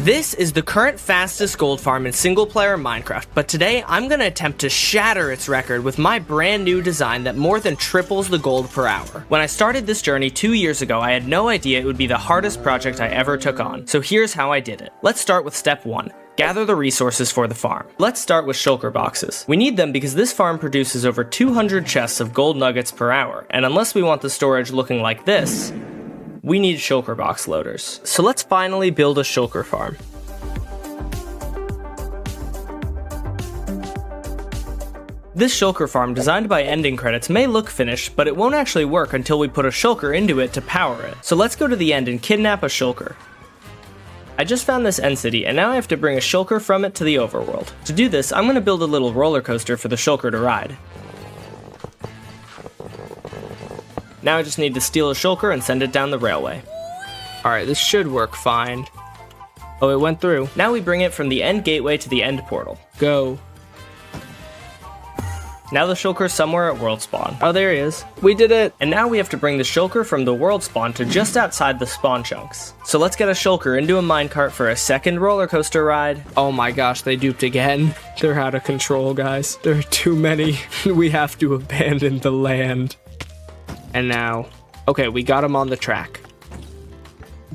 This is the current fastest gold farm in single-player Minecraft, but today I'm going to attempt to shatter its record with my brand new design that more than triples the gold per hour. When I started this journey 2 years ago, I had no idea it would be the hardest project I ever took on, so here's how I did it. Let's start with step 1. Gather the resources for the farm. Let's start with shulker boxes. We need them because this farm produces over 200 chests of gold nuggets per hour, and unless we want the storage looking like this, we need shulker box loaders. So let's finally build a shulker farm. This shulker farm, designed by Ending Credits, may look finished, but it won't actually work until we put a shulker into it to power it. So let's go to the end and kidnap a shulker. I just found this end city, and now I have to bring a shulker from it to the overworld. To do this, I'm going to build a little roller coaster for the shulker to ride. Now I just need to steal a shulker and send it down the railway. Alright, this should work fine. Oh, it went through. Now we bring it from the end gateway to the end portal. Go. Now the shulker's somewhere at world spawn. Oh, there he is. We did it! And now we have to bring the shulker from the world spawn to just outside the spawn chunks. So let's get a shulker into a minecart for a second roller coaster ride. Oh my gosh, they duped again. They're out of control, guys. There are too many. We have to abandon the land. And now, okay, we got him on the track.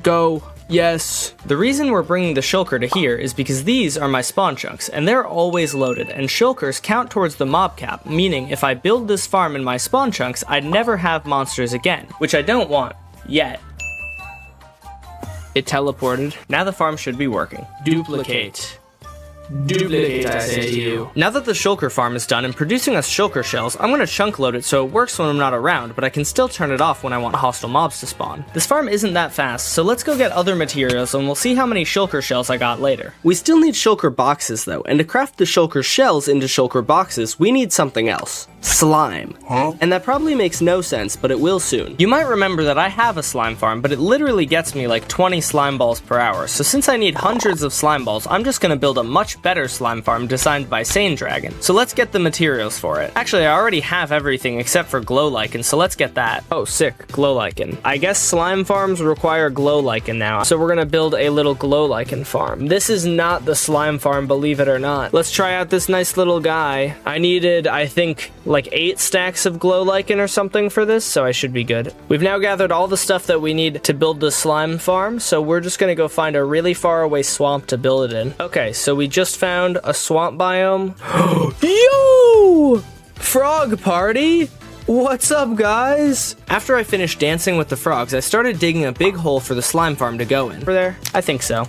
Go. Yes. The reason we're bringing the shulker to here is because these are my spawn chunks, and they're always loaded, and shulkers count towards the mob cap, meaning if I build this farm in my spawn chunks, I'd never have monsters again, which I don't want, yet. It teleported. Now the farm should be working. Duplicate. Duplicate, I say to you. Now that the shulker farm is done and producing us shulker shells, I'm gonna chunk load it so it works when I'm not around, but I can still turn it off when I want hostile mobs to spawn. This farm isn't that fast, so let's go get other materials and we'll see how many shulker shells I got later. We still need shulker boxes though, and to craft the shulker shells into shulker boxes, we need something else. Slime. Huh? And that probably makes no sense, but it will soon. You might remember that I have a slime farm, but it literally gets me like 20 slime balls per hour, so since I need hundreds of slime balls, I'm just gonna build a much better slime farm designed by Sane Dragon. So let's get the materials for it. Actually, I already have everything except for glow lichen, so let's get that. Oh, sick, glow lichen. I guess slime farms require glow lichen now, so we're gonna build a little glow lichen farm. This is not the slime farm, believe it or not. Let's try out this nice little guy. I needed, I think, like 8 stacks of glow lichen or something for this, so I should be good. We've now gathered all the stuff that we need to build the slime farm, so we're just gonna go find a really far away swamp to build it in. Okay, so we just found a swamp biome. Yo! Frog party? What's up, guys? After I finished dancing with the frogs, I started digging a big hole for the slime farm to go in. Over there? I think so.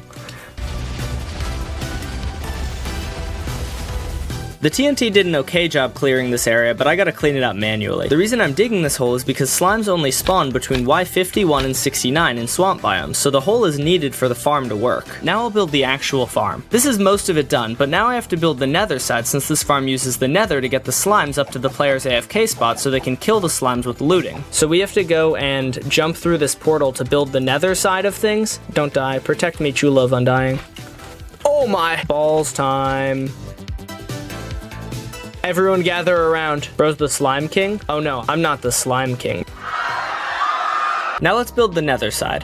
The TNT did an okay job clearing this area, but I gotta clean it up manually. The reason I'm digging this hole is because slimes only spawn between Y51 and 69 in swamp biomes, so the hole is needed for the farm to work. Now I'll build the actual farm. This is most of it done, but now I have to build the nether side since this farm uses the nether to get the slimes up to the player's AFK spot so they can kill the slimes with looting. So we have to go and jump through this portal to build the nether side of things. Don't die. Protect me, true love undying. Oh my balls time. Everyone gather around. Bro's the slime king? Oh no, I'm not the slime king. Now let's build the nether side.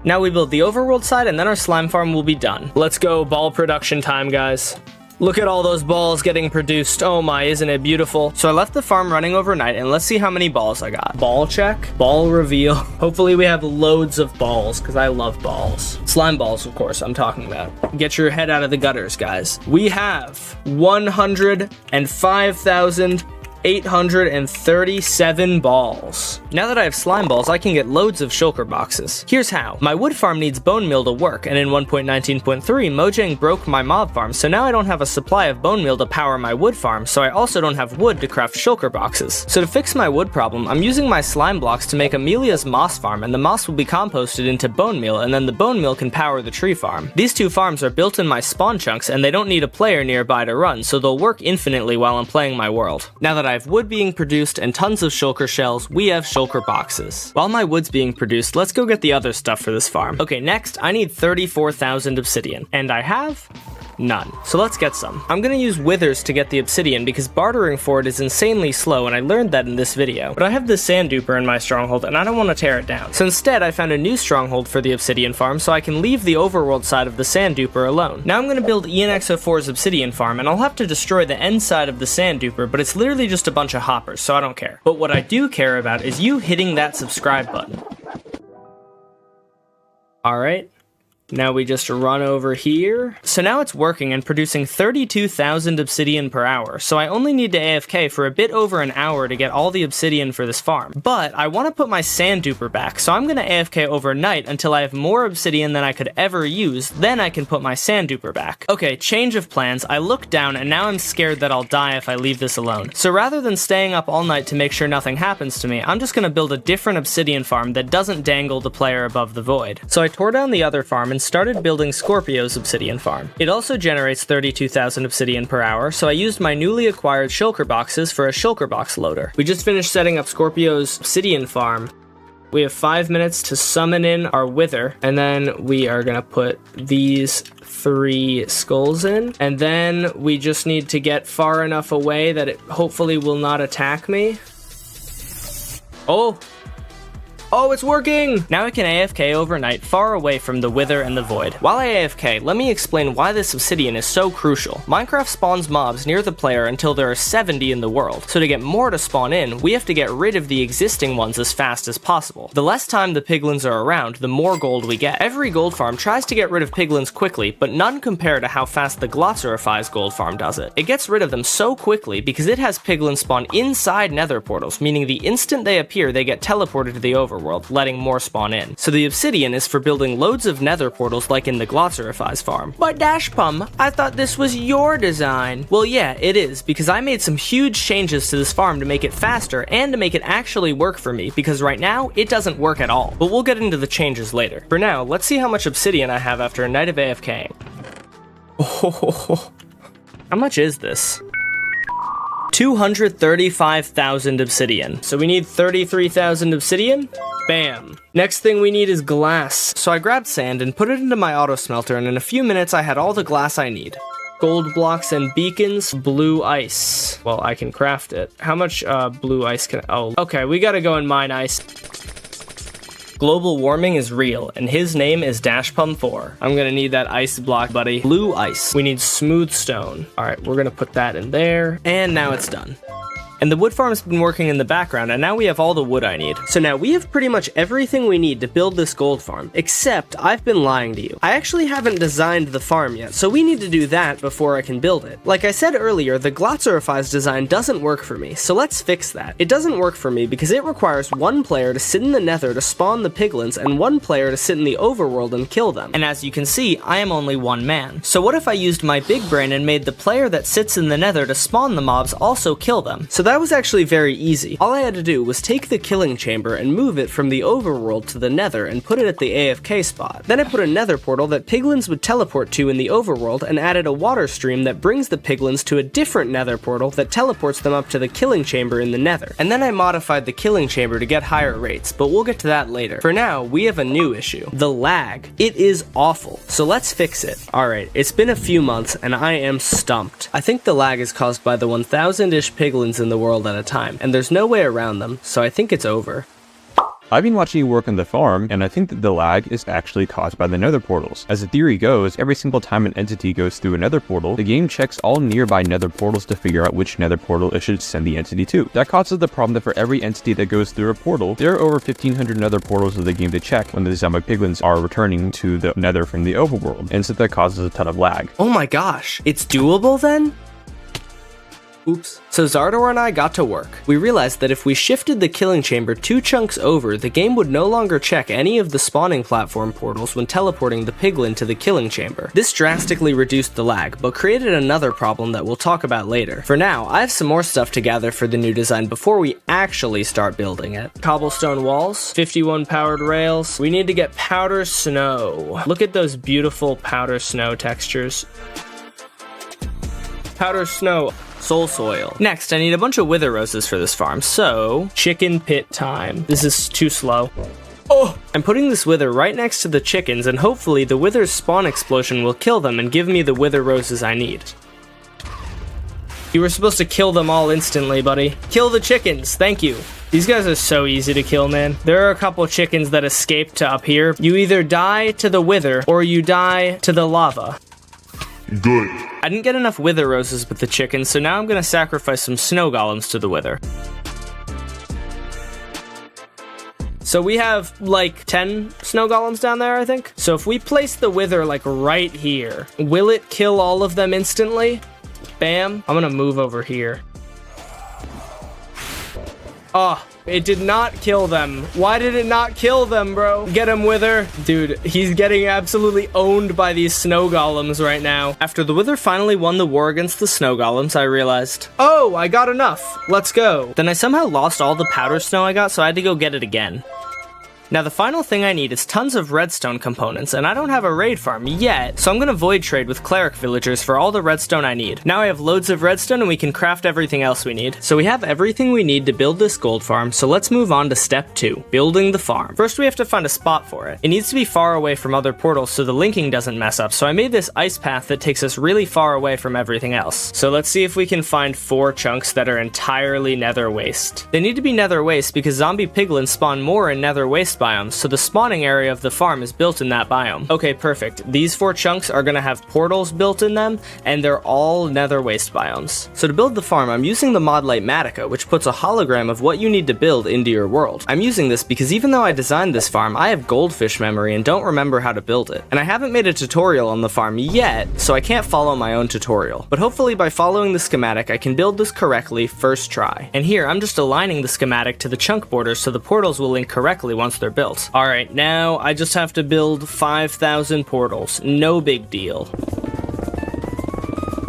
Now we build the overworld side and then our slime farm will be done. Let's go ball production time, guys. Look at all those balls getting produced. Oh my, isn't it beautiful? So I left the farm running overnight and let's see how many balls I got. Ball check, ball reveal. Hopefully we have loads of balls because I love balls. Slime balls, of course, I'm talking about. Get your head out of the gutters, guys. We have 105,837 balls. Now that I have slime balls, I can get loads of shulker boxes. Here's how. My wood farm needs bone meal to work, and in 1.19.3, Mojang broke my mob farm, so now I don't have a supply of bone meal to power my wood farm, so I also don't have wood to craft shulker boxes. So to fix my wood problem, I'm using my slime blocks to make Amelia's moss farm, and the moss will be composted into bone meal, and then the bone meal can power the tree farm. These two farms are built in my spawn chunks, and they don't need a player nearby to run, so they'll work infinitely while I'm playing my world. Now that I have wood being produced and tons of shulker shells, we have shulker boxes. While my wood's being produced, let's go get the other stuff for this farm. Okay, next, I need 34,000 obsidian. And I have None. So let's get some. I'm gonna use withers to get the obsidian because bartering for it is insanely slow, and I learned that in this video. But I have the sand duper in my stronghold and I don't want to tear it down. So instead I found a new stronghold for the obsidian farm so I can leave the overworld side of the sand duper alone. Now I'm gonna build ENXO4's obsidian farm, and I'll have to destroy the end side of the sand duper, but it's literally just a bunch of hoppers, so I don't care. But what I do care about is you hitting that subscribe button. Alright. Now we just run over here. So now it's working and producing 32,000 obsidian per hour, so I only need to AFK for a bit over an hour to get all the obsidian for this farm. But I want to put my sand duper back, so I'm going to AFK overnight until I have more obsidian than I could ever use, then I can put my sand duper back. Okay, change of plans. I look down and now I'm scared that I'll die if I leave this alone. So rather than staying up all night to make sure nothing happens to me, I'm just going to build a different obsidian farm that doesn't dangle the player above the void. So I tore down the other farm and started building Scorpio's obsidian farm. It also generates 32,000 obsidian per hour, so I used my newly acquired shulker boxes for a shulker box loader. We just finished setting up Scorpio's obsidian farm. We have 5 minutes to summon in our wither, and then we are gonna put these 3 skulls in, and then we just need to get far enough away that it hopefully will not attack me. Oh, it's working! Now I can AFK overnight far away from the wither and the void. While I AFK, let me explain why this obsidian is so crucial. Minecraft spawns mobs near the player until there are 70 in the world, so to get more to spawn in, we have to get rid of the existing ones as fast as possible. The less time the piglins are around, the more gold we get. Every gold farm tries to get rid of piglins quickly, but none compare to how fast the Glossarify's gold farm does it. It gets rid of them so quickly because it has piglins spawn inside nether portals, meaning the instant they appear, they get teleported to the overworld, letting more spawn in. So the obsidian is for building loads of nether portals like in the Glossarify's farm. But DashPum, I thought this was your design. Well yeah, it is, because I made some huge changes to this farm to make it faster and to make it actually work for me, because right now, it doesn't work at all. But we'll get into the changes later. For now, let's see how much obsidian I have after a night of AFKing. Oh, how much is this? 235,000 obsidian. So we need 33,000 obsidian. Bam. Next thing we need is glass. So I grabbed sand and put it into my auto smelter, and in a few minutes I had all the glass I need. Gold blocks and beacons, blue ice. Well, I can craft it. How much blue ice can okay, we gotta go and mine ice. Global warming is real, and his name is DashPum4. I'm gonna need that ice block, buddy. Blue ice. We need smooth stone. All right, we're gonna put that in there, and now it's done. And the wood farm's been working in the background, and now we have all the wood I need. So now we have pretty much everything we need to build this gold farm, except I've been lying to you. I actually haven't designed the farm yet, so we need to do that before I can build it. Like I said earlier, the Glossarify's design doesn't work for me, so let's fix that. It doesn't work for me because it requires one player to sit in the nether to spawn the piglins, and one player to sit in the overworld and kill them. And as you can see, I am only one man. So what if I used my big brain and made the player that sits in the nether to spawn the mobs also kill them? So that was actually very easy. All I had to do was take the killing chamber and move it from the overworld to the nether and put it at the AFK spot. Then I put a nether portal that piglins would teleport to in the overworld and added a water stream that brings the piglins to a different nether portal that teleports them up to the killing chamber in the nether. And then I modified the killing chamber to get higher rates, but we'll get to that later. For now, we have a new issue. The lag. It is awful. So let's fix it. Alright, it's been a few months and I am stumped. I think the lag is caused by the 1,000-ish piglins in the world at a time, and there's no way around them, so I think it's over. I've been watching you work on the farm, and I think that the lag is actually caused by the nether portals. As the theory goes, every single time an entity goes through a nether portal, the game checks all nearby nether portals to figure out which nether portal it should send the entity to. That causes the problem that for every entity that goes through a portal, there are over 1,500 nether portals of the game to check when the zombie piglins are returning to the nether from the overworld, and so that causes a ton of lag. Oh my gosh, it's doable then? Oops. So Zardor and I got to work. We realized that if we shifted the killing chamber 2 chunks over, the game would no longer check any of the spawning platform portals when teleporting the piglin to the killing chamber. This drastically reduced the lag, but created another problem that we'll talk about later. For now, I have some more stuff to gather for the new design before we actually start building it. Cobblestone walls, 51 powered rails. We need to get powder snow. Look at those beautiful powder snow textures. Powder snow. Soul soil. Next, I need a bunch of wither roses for this farm, so chicken pit time. This is too slow. Oh! I'm putting this wither right next to the chickens, and hopefully the wither's spawn explosion will kill them and give me the wither roses I need. You were supposed to kill them all instantly, buddy. Kill the chickens, thank you. These guys are so easy to kill, man. There are a couple chickens that escaped to up here. You either die to the wither, or you die to the lava. Good. I didn't get enough wither roses with the chickens, so now I'm gonna sacrifice some snow golems to the wither. So we have like 10 snow golems down there, I think. So if we place the wither like right here, will it kill all of them instantly? Bam. I'm gonna move over here. Oh, it did not kill them. Why did it not kill them, bro? Get him, wither. Dude, he's getting absolutely owned by these snow golems right now. After the wither finally won the war against the snow golems, I realized, oh, I got enough. Let's go. Then I somehow lost all the powder snow I got, so I had to go get it again. Now the final thing I need is tons of redstone components, and I don't have a raid farm yet, so I'm gonna void trade with cleric villagers for all the redstone I need. Now I have loads of redstone and we can craft everything else we need. So we have everything we need to build this gold farm, so let's move on to step 2, building the farm. First we have to find a spot for it. It needs to be far away from other portals so the linking doesn't mess up, so I made this ice path that takes us really far away from everything else. So let's see if we can find 4 chunks that are entirely nether waste. They need to be nether waste because zombie piglins spawn more in nether waste biomes, so the spawning area of the farm is built in that biome. Okay, perfect. These 4 chunks are gonna have portals built in them, and they're all nether waste biomes. So to build the farm, I'm using the mod Matica, which puts a hologram of what you need to build into your world. I'm using this because even though I designed this farm, I have goldfish memory and don't remember how to build it. And I haven't made a tutorial on the farm yet, so I can't follow my own tutorial. But hopefully by following the schematic, I can build this correctly first try. And here, I'm just aligning the schematic to the chunk borders so the portals will link correctly once they're built. Alright, now I just have to build 5,000 portals. No big deal.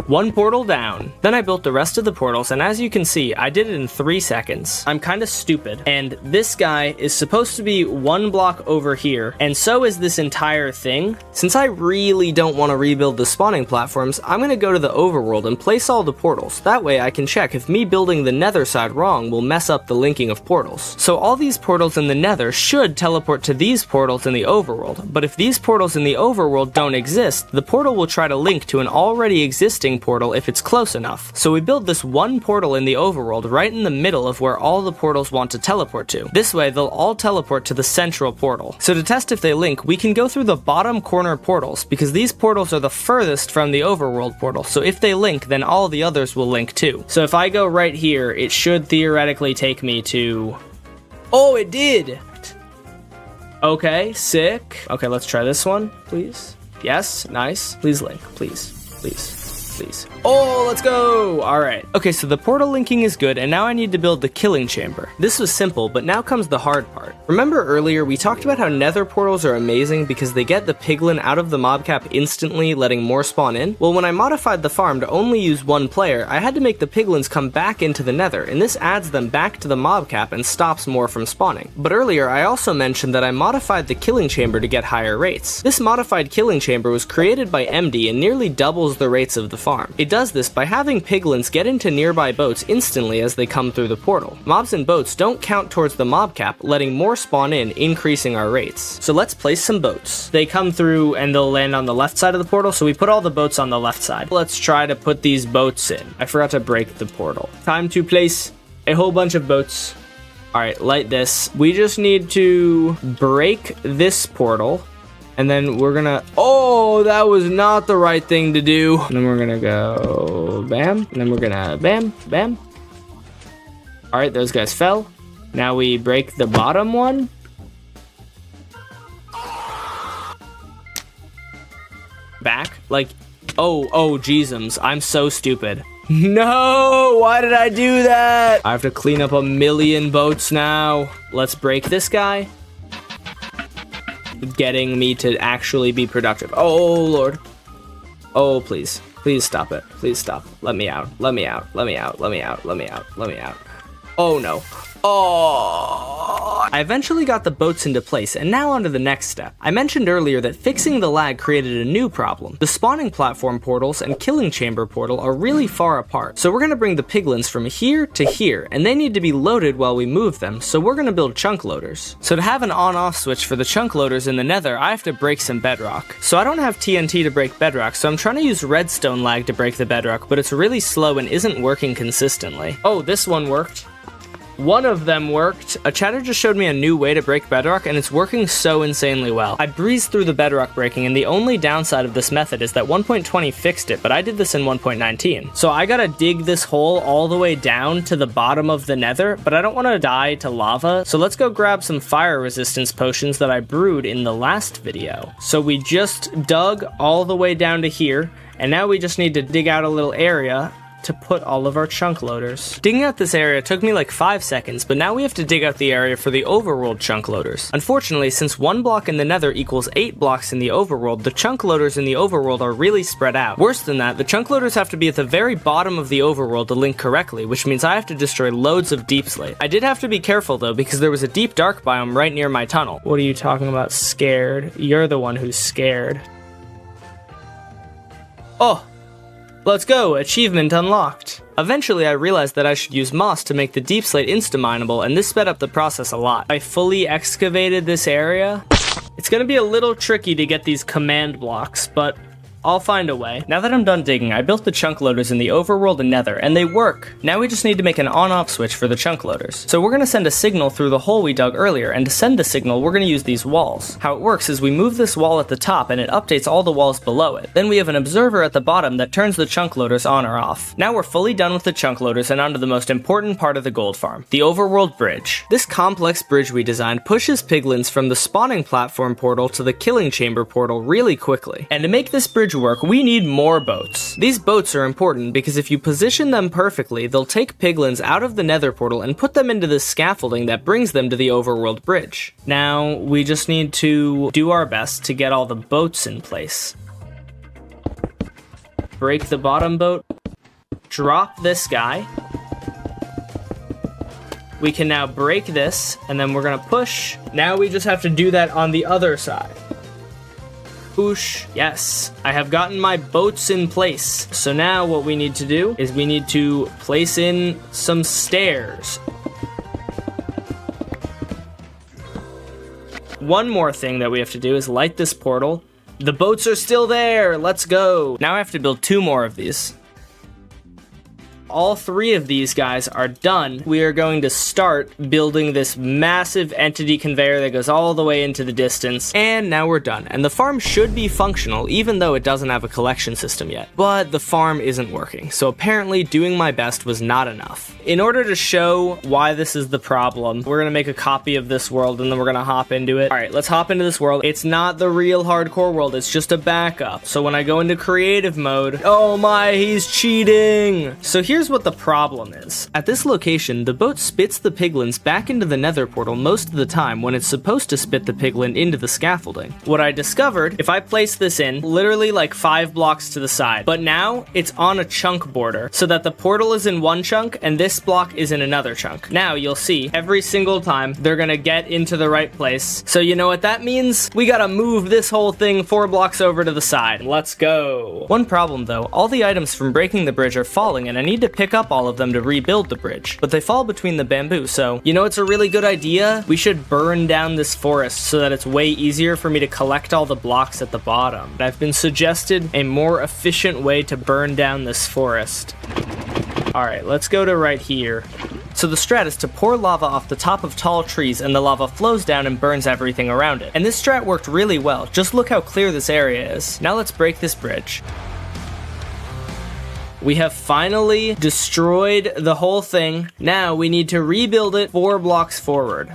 1 portal down. Then I built the rest of the portals, and as you can see, I did it in 3 seconds. I'm kinda stupid, and this guy is supposed to be 1 block over here, and so is this entire thing. Since I really don't want to rebuild the spawning platforms, I'm gonna go to the overworld and place all the portals. That way I can check if me building the nether side wrong will mess up the linking of portals. So all these portals in the nether should teleport to these portals in the overworld, but if these portals in the overworld don't exist, the portal will try to link to an already existing portal if it's close enough. So we build this 1 portal in the overworld right in the middle of where all the portals want to teleport to. This way they'll all teleport to the central portal. So to test if they link, we can go through the bottom corner portals because these portals are the furthest from the overworld portal. So if they link, then all the others will link too. So if I go right here, it should theoretically take me to... Oh, it did! Okay, sick. Okay, let's try this one, please. Yes, nice. Please link, please, please. Please. Oh, let's go! Alright. Okay, so the portal linking is good, and now I need to build the killing chamber. This was simple, but now comes the hard part. Remember earlier, we talked about how nether portals are amazing because they get the piglin out of the mob cap instantly, letting more spawn in? Well, when I modified the farm to only use 1 player, I had to make the piglins come back into the nether, and this adds them back to the mob cap and stops more from spawning. But earlier, I also mentioned that I modified the killing chamber to get higher rates. This modified killing chamber was created by MD and nearly doubles the rates of the farm. It does this by having piglins get into nearby boats instantly as they come through the portal. Mobs and boats don't count towards the mob cap, letting more spawn in, increasing our rates. So let's place some boats. They come through and they'll land on the left side of the portal, so we put all the boats on the left side. Let's try to put these boats in. I forgot to break the portal. Time to place a whole bunch of boats. Alright, light this. We just need to break this portal. And then we're gonna, oh, that was not the right thing to do. And then we're gonna go bam, and then we're gonna bam, bam. All right, those guys fell. Now we break the bottom one. Back, like, oh, jeezums, I'm so stupid. No, why did I do that? I have to clean up 1,000,000 boats now. Let's break this guy. Getting me to actually be productive. Oh, Lord. Oh, please. Please stop it. Please stop. Let me out. Let me out. Let me out. Let me out. Let me out. Let me out. Oh, no. Oh! I eventually got the boats into place, and now on to the next step. I mentioned earlier that fixing the lag created a new problem. The spawning platform portals and killing chamber portal are really far apart, so we're gonna bring the piglins from here to here, and they need to be loaded while we move them, so we're gonna build chunk loaders. So to have an on-off switch for the chunk loaders in the nether, I have to break some bedrock. So I don't have TNT to break bedrock, so I'm trying to use redstone lag to break the bedrock, but it's really slow and isn't working consistently. Oh, this one worked. One of them worked. A chatter just showed me a new way to break bedrock, and it's working so insanely well. I breezed through the bedrock breaking, and the only downside of this method is that 1.20 fixed it, but I did this in 1.19. So I gotta dig this hole all the way down to the bottom of the nether, but I don't want to die to lava, so let's go grab some fire resistance potions that I brewed in the last video. So we just dug all the way down to here, and now we just need to dig out a little area to put all of our chunk loaders. Digging out this area took me like 5 seconds, but now we have to dig out the area for the overworld chunk loaders. Unfortunately, since 1 block in the nether equals 8 blocks in the overworld, the chunk loaders in the overworld are really spread out. Worse than that, the chunk loaders have to be at the very bottom of the overworld to link correctly, which means I have to destroy loads of deep slate. I did have to be careful though, because there was a deep dark biome right near my tunnel. What are you talking about, scared? You're the one who's scared. Oh! Let's go, achievement unlocked. Eventually I realized that I should use moss to make the deep slate insta-mineable, and this sped up the process a lot. I fully excavated this area. It's gonna be a little tricky to get these command blocks, but I'll find a way. Now that I'm done digging, I built the chunk loaders in the overworld and nether, and they work. Now we just need to make an on-off switch for the chunk loaders. So we're gonna send a signal through the hole we dug earlier, and to send the signal, we're gonna use these walls. How it works is we move this wall at the top, and it updates all the walls below it. Then we have an observer at the bottom that turns the chunk loaders on or off. Now we're fully done with the chunk loaders and onto the most important part of the gold farm, the overworld bridge. This complex bridge we designed pushes piglins from the spawning platform portal to the killing chamber portal really quickly. And to make this bridge work, we need more boats. These boats are important because if you position them perfectly, they'll take piglins out of the nether portal and put them into the scaffolding that brings them to the overworld bridge. Now, we just need to do our best to get all the boats in place. Break the bottom boat. Drop this guy. We can now break this, and then we're gonna push. Now we just have to do that on the other side. Push. Yes, I have gotten my boats in place. So now what we need to do is we need to place in some stairs. One more thing that we have to do is light this portal. The boats are still there. Let's go. Now I have to build 2 more of these. All 3 of these guys are done. We are going to start building this massive entity conveyor that goes all the way into the distance. And now we're done. And the farm should be functional, even though it doesn't have a collection system yet. But the farm isn't working. So apparently doing my best was not enough. In order to show why this is the problem, we're gonna make a copy of this world and then we're gonna hop into it. All right, let's hop into this world. It's not the real hardcore world. It's just a backup. So when I go into creative mode, oh my, he's cheating. So here's what the problem is. At this location, the boat spits the piglins back into the nether portal most of the time when it's supposed to spit the piglin into the scaffolding. What I discovered, if I place this in literally like 5 blocks to the side, but now it's on a chunk border so that the portal is in one chunk and this block is in another chunk. Now you'll see every single time they're gonna get into the right place. So you know what that means? We gotta move this whole thing 4 blocks over to the side. Let's go. One problem though, all the items from breaking the bridge are falling and I need to pick up all of them to rebuild the bridge, but they fall between the bamboo, so you know it's a really good idea? We should burn down this forest so that it's way easier for me to collect all the blocks at the bottom. I've been suggested a more efficient way to burn down this forest. Alright, let's go to right here. So the strat is to pour lava off the top of tall trees and the lava flows down and burns everything around it. And this strat worked really well, just look how clear this area is. Now let's break this bridge. We have finally destroyed the whole thing. Now we need to rebuild it 4 blocks forward.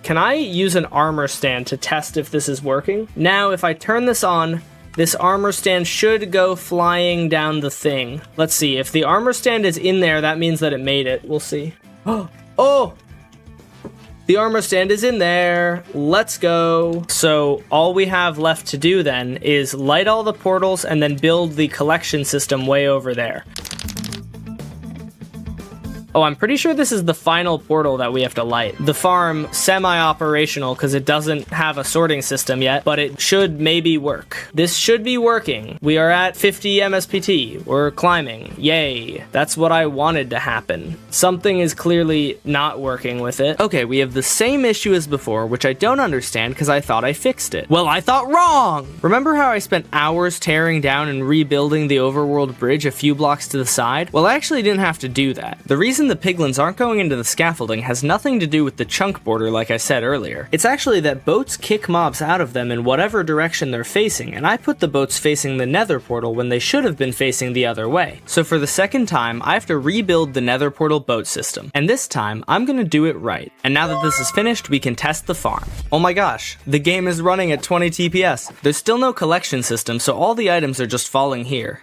Can I use an armor stand to test if this is working? Now, if I turn this on, this armor stand should go flying down the thing. Let's see, if the armor stand is in there, that means that it made it. We'll see. Oh! The armor stand is in there. Let's go. So all we have left to do then is light all the portals and then build the collection system way over there. Oh, I'm pretty sure this is the final portal that we have to light. The farm, semi-operational because it doesn't have a sorting system yet, but it should maybe work. This should be working. We are at 50 MSPT. We're climbing. Yay. That's what I wanted to happen. Something is clearly not working with it. Okay, we have the same issue as before, which I don't understand because I thought I fixed it. Well, I thought wrong! Remember how I spent hours tearing down and rebuilding the overworld bridge a few blocks to the side? Well, I actually didn't have to do that. The reason the piglins aren't going into the scaffolding has nothing to do with the chunk border like I said earlier. It's actually that boats kick mobs out of them in whatever direction they're facing, and I put the boats facing the nether portal when they should have been facing the other way. So for the second time, I have to rebuild the nether portal boat system. And this time, I'm gonna do it right. And now that this is finished, we can test the farm. Oh my gosh, the game is running at 20 TPS. There's still no collection system, so all the items are just falling here.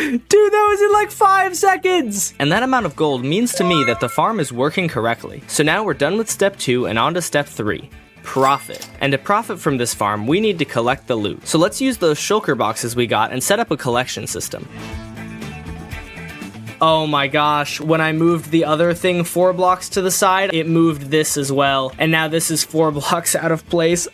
Dude, that was in like 5 seconds! And that amount of gold means to me that the farm is working correctly. So now we're done with step 2 and on to step 3. Profit. And to profit from this farm, we need to collect the loot. So let's use those shulker boxes we got and set up a collection system. Oh my gosh, when I moved the other thing 4 blocks to the side, it moved this as well. And now this is 4 blocks out of place.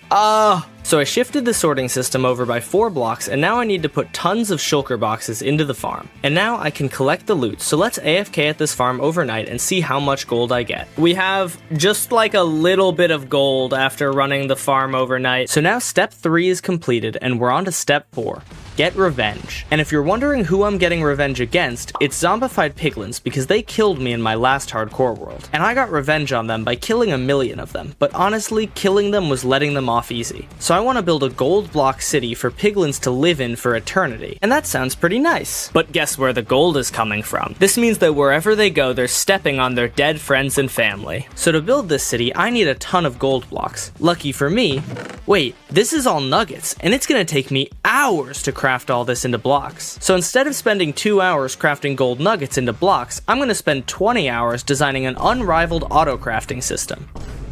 So I shifted the sorting system over by 4 blocks, and now I need to put tons of shulker boxes into the farm. And now I can collect the loot, so let's AFK at this farm overnight and see how much gold I get. We have just like a little bit of gold after running the farm overnight. So now step 3 is completed, and we're on to step 4. Get revenge. And if you're wondering who I'm getting revenge against, it's zombified piglins because they killed me in my last hardcore world. And I got revenge on them by killing 1,000,000 of them, but honestly, killing them was letting them off easy. So I want to build a gold block city for piglins to live in for eternity. And that sounds pretty nice. But guess where the gold is coming from? This means that wherever they go, they're stepping on their dead friends and family. So to build this city, I need a ton of gold blocks. Lucky for me, wait, this is all nuggets, and it's gonna take me hours to craft all this into blocks. So instead of spending 2 hours crafting gold nuggets into blocks, I'm gonna spend 20 hours designing an unrivaled auto crafting system.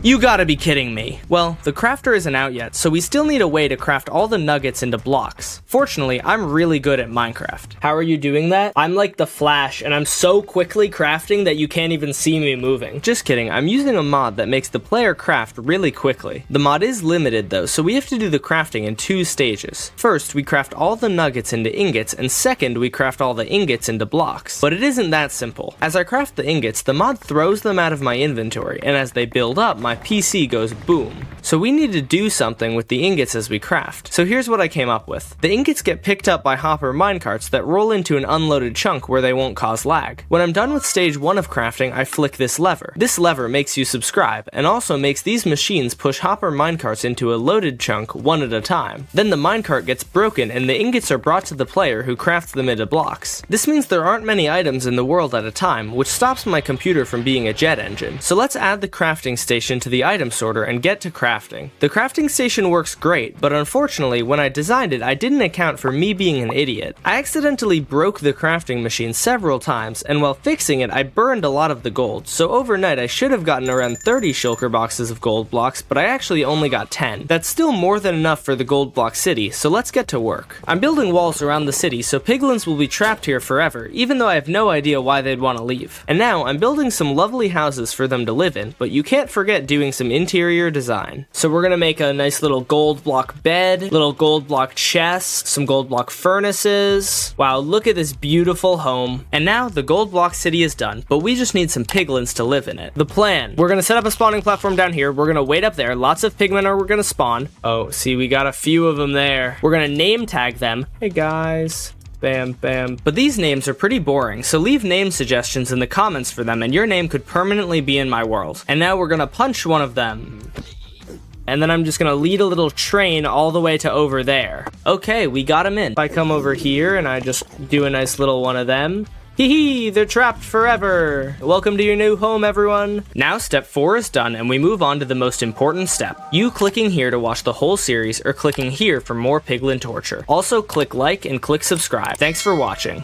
You gotta be kidding me. Well, the crafter isn't out yet, so we still need a way to craft all the nuggets into blocks. Fortunately, I'm really good at Minecraft. How are you doing that? I'm like the Flash, and I'm so quickly crafting that you can't even see me moving. Just kidding, I'm using a mod that makes the player craft really quickly. The mod is limited though, so we have to do the crafting in 2 stages. First, we craft all the nuggets into ingots, and second, we craft all the ingots into blocks. But it isn't that simple. As I craft the ingots, the mod throws them out of my inventory, and as they build up, my PC goes boom. So we need to do something with the ingots as we craft. So here's what I came up with. The ingots get picked up by hopper minecarts that roll into an unloaded chunk where they won't cause lag. When I'm done with stage 1 of crafting, I flick this lever. This lever makes you subscribe, and also makes these machines push hopper minecarts into a loaded chunk one at a time. Then the minecart gets broken and the ingots are brought to the player who crafts them into blocks. This means there aren't many items in the world at a time, which stops my computer from being a jet engine. So let's add the crafting station to the item sorter and get to crafting. The crafting station works great, but unfortunately when I designed it I didn't account for me being an idiot. I accidentally broke the crafting machine several times, and while fixing it I burned a lot of the gold, so overnight I should have gotten around 30 shulker boxes of gold blocks, but I actually only got 10. That's still more than enough for the gold block city, so let's get to work. I'm building walls around the city so piglins will be trapped here forever, even though I have no idea why they'd want to leave. And now I'm building some lovely houses for them to live in, but you can't forget doing some interior design. So we're gonna make a nice little gold block bed, little gold block chest, some gold block furnaces. Wow, look at this beautiful home. And now the gold block city is done, but we just need some piglins to live in it. The plan, we're gonna set up a spawning platform down here. We're gonna wait up there. Lots of pigmen are gonna spawn. Oh, see, we got a few of them there. We're gonna name tag them. Hey guys. Bam, bam. But these names are pretty boring, so leave name suggestions in the comments for them and your name could permanently be in my world. And now we're gonna punch one of them. And then I'm just gonna lead a little train all the way to over there. Okay, we got him in. If I come over here and I just do a nice little one of them. Hee hee, they're trapped forever. Welcome to your new home, everyone. Now step 4 is done and we move on to the most important step. You clicking here to watch the whole series or clicking here for more piglin torture. Also click like and click subscribe. Thanks for watching.